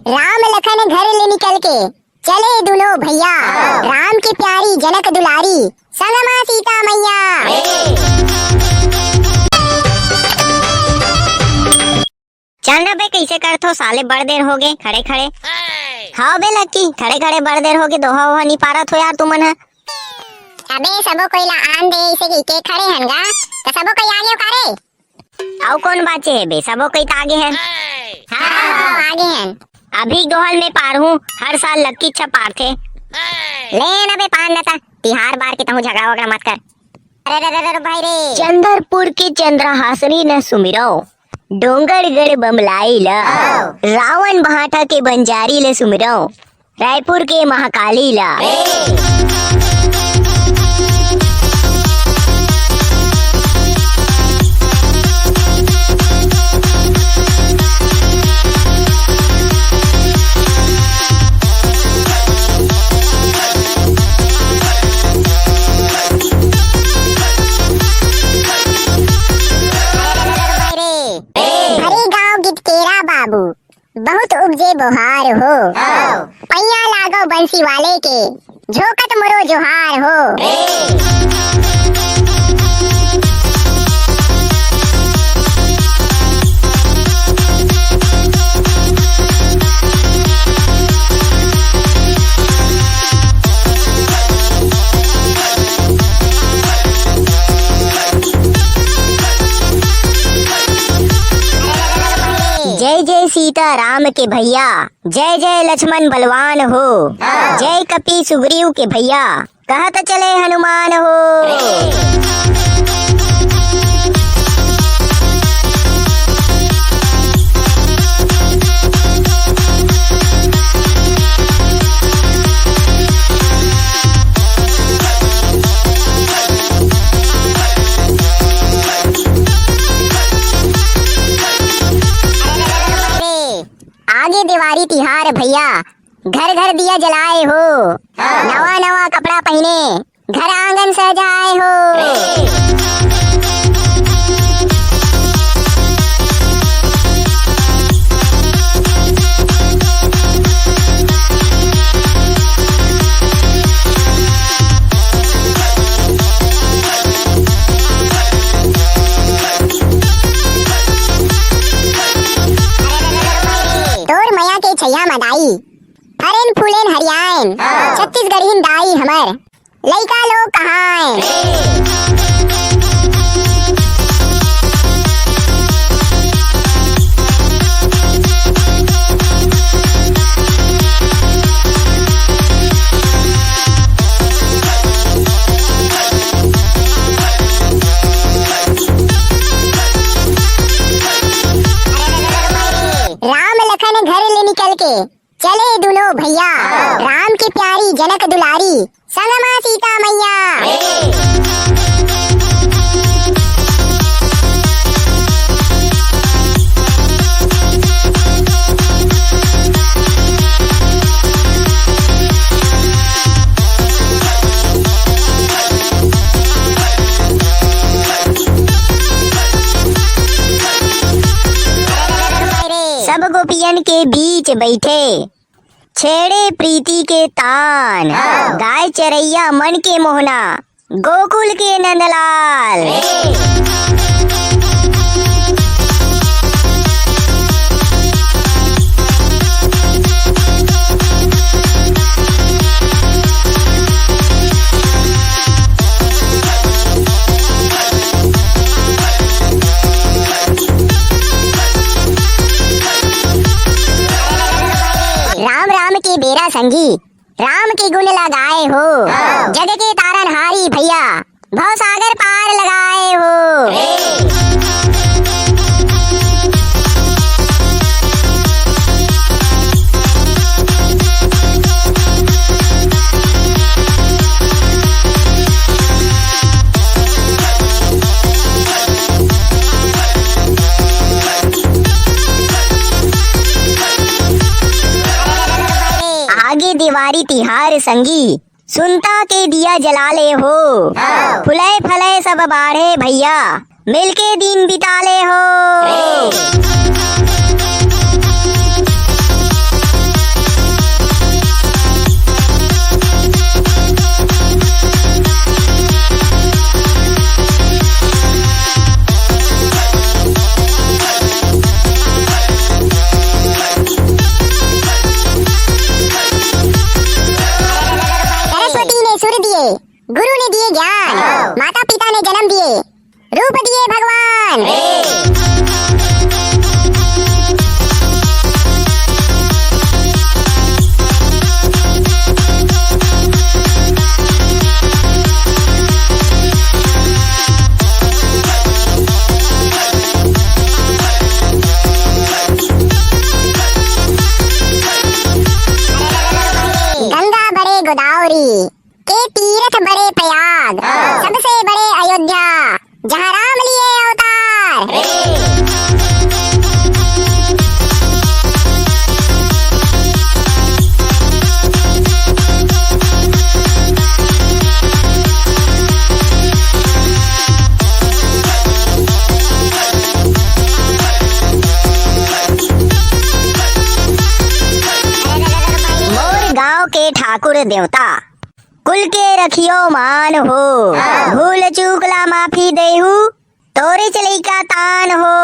राम लखन घर ले निकल के चले दुनो भैया, राम की प्यारी जनक दुलारी संग मां सीता मैया। चल बे कैसे करथो साले बड़ देर हो गए खड़े खड़े। हाँ बे लक्की खड़े खड़े बड़ देर हो गए, दोहा वोहा नहीं पारत हो यार तुमन है। अबे सबो कोई ला आन दे इसे के खड़े हनगा तो सबो कोई आगे उकारे। आओ कौन बाचे है बे, सबो कोई तो आगे है। हाँ आगे हैं। अभी दोहल में पार हूँ, हर साल लक्की अच्छा पार थे। ले ना बे पान नता तिहार बार के तहु झगड़ा वगड़ा मत कर। अरे भाई रे चंद्रपुर के चंद्रहासनी न सुमिरो, डोंगरगढ़ बमलाई ला, रावण भाटा के बंजारी ले सुमिरो, रायपुर के महाकाली ला। बाबू बहुत उपजे बोहार हो, पैया लागो बंसी वाले के झोकत मरो जोहार हो। जय जय सीता राम के भैया, जय जय लक्ष्मण बलवान हो, जय कपि सुग्रीव के भैया, कहत चले हनुमान हो। आगे दिवाली तिहार भैया, घर घर दिया जलाए हो, नवा नवा कपड़ा पहने घर आंगन सजाए हो। छैया मदाई हरेन फूलेन हरियाइन, छत्तीसगढ़ीन दाई हमर लइका लोग कहां। राम लखन घर ले निकल के चले दुनो भैया, राम की प्यारी जनक दुलारी संग मां सीता मैया। सब गोपियन के बीच बैठे छेड़े प्रीति के तान, गाय चरैया मन के मोहना गोकुल के नंदलाल। राम राम के बेरा संगी, राम के गुण लगाए हो, जग के तारनहारी भैया भव सागर पार लगाए हो। आगे दिवाली तिहार संगी, सुनता के दिया जला ले हो, फुले फले सब बाढ़े भैया मिलके दिन बिता ले हो। तीर्थ बड़े प्रयाग, सबसे बड़े अयोध्या, जहाँ राम लिए अवतार। मोर गांव के ठाकुर देवता, कुल के रखियो मान हो। भूल चूक ला माफी देहू, तोरे चली का तान हो।